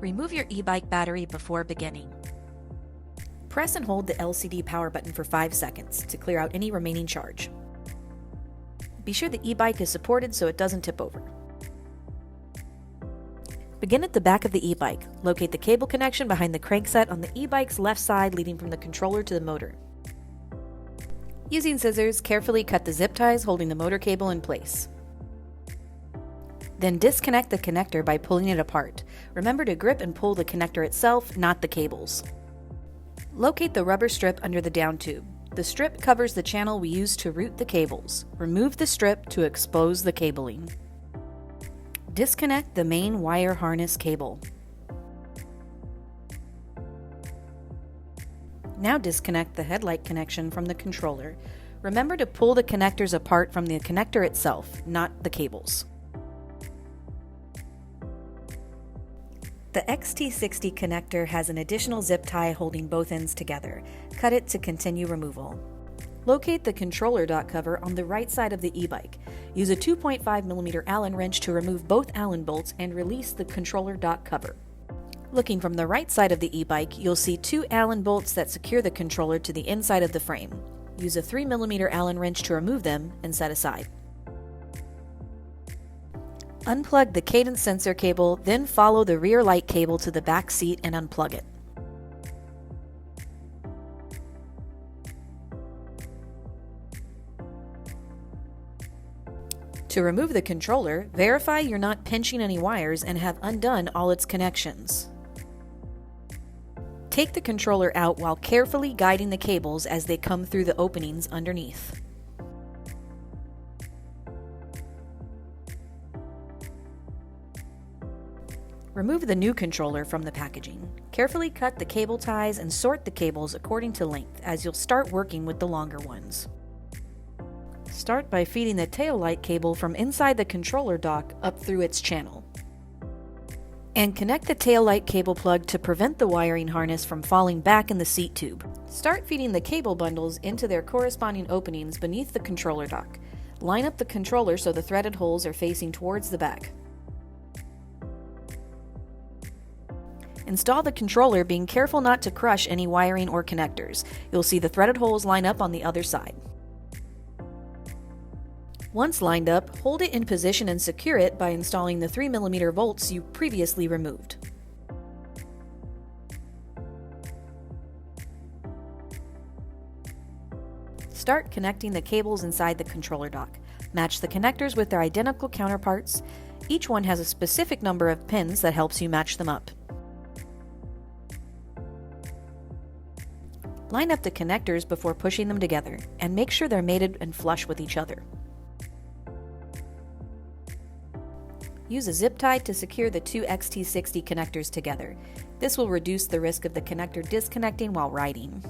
Remove your e-bike battery before beginning. Press and hold the LCD power button for 5 seconds to clear out any remaining charge. Be sure the e-bike is supported so it doesn't tip over. Begin at the back of the e-bike. Locate the cable connection behind the crankset on the e-bike's left side leading from the controller to the motor. Using scissors, carefully cut the zip ties holding the motor cable in place. Then disconnect the connector by pulling it apart. Remember to grip and pull the connector itself, not the cables. Locate the rubber strip under the down tube. The strip covers the channel we use to route the cables. Remove the strip to expose the cabling. Disconnect the main wire harness cable. Now disconnect the headlight connection from the controller. Remember to pull the connectors apart from the connector itself, not the cables. The XT60 connector has an additional zip tie holding both ends together. Cut it to continue removal. Locate the controller dock cover on the right side of the e-bike. Use a 2.5mm Allen wrench to remove both Allen bolts and release the controller dock cover. Looking from the right side of the e-bike, you'll see 2 Allen bolts that secure the controller to the inside of the frame. Use a 3mm Allen wrench to remove them and set aside. Unplug the cadence sensor cable, then follow the rear light cable to the back seat and unplug it. To remove the controller, verify you're not pinching any wires and have undone all its connections. Take the controller out while carefully guiding the cables as they come through the openings underneath. Remove the new controller from the packaging. Carefully cut the cable ties and sort the cables according to length as you'll start working with the longer ones. Start by feeding the tail light cable from inside the controller dock up through its channel. And connect the tail light cable plug to prevent the wiring harness from falling back in the seat tube. Start feeding the cable bundles into their corresponding openings beneath the controller dock. Line up the controller so the threaded holes are facing towards the back. Install the controller, being careful not to crush any wiring or connectors. You'll see the threaded holes line up on the other side. Once lined up, hold it in position and secure it by installing the 3mm bolts you previously removed. Start connecting the cables inside the controller dock. Match the connectors with their identical counterparts. Each one has a specific number of pins that helps you match them up. Line up the connectors before pushing them together, and make sure they're mated and flush with each other. Use a zip tie to secure the 2 XT60 connectors together. This will reduce the risk of the connector disconnecting while riding.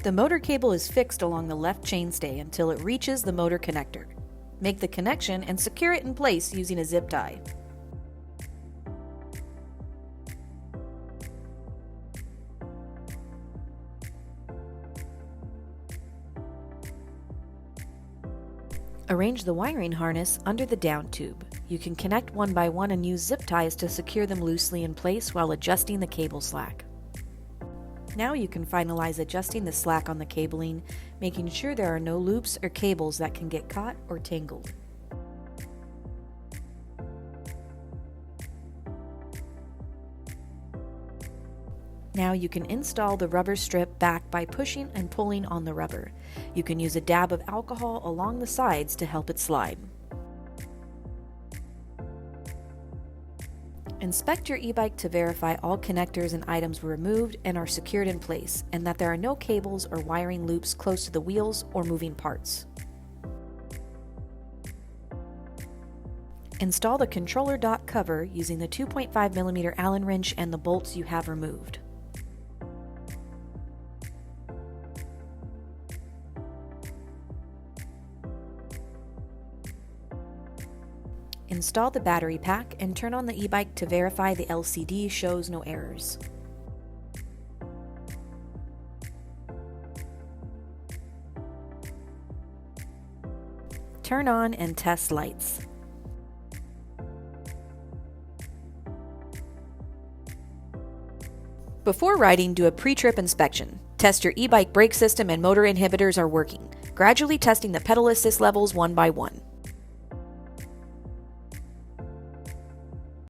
The motor cable is fixed along the left chainstay until it reaches the motor connector. Make the connection and secure it in place using a zip tie. Arrange the wiring harness under the down tube. You can connect one by one and use zip ties to secure them loosely in place while adjusting the cable slack. Now you can finalize adjusting the slack on the cabling, making sure there are no loops or cables that can get caught or tangled. Now you can install the rubber strip back by pushing and pulling on the rubber. You can use a dab of alcohol along the sides to help it slide. Inspect your e-bike to verify all connectors and items were removed and are secured in place, and that there are no cables or wiring loops close to the wheels or moving parts. Install the controller dock cover using the 2.5mm Allen wrench and the bolts you have removed. Install the battery pack and turn on the e-bike to verify the LCD shows no errors. Turn on and test lights. Before riding, do a pre-trip inspection. Test your e-bike brake system and motor inhibitors are working, gradually testing the pedal assist levels one by one.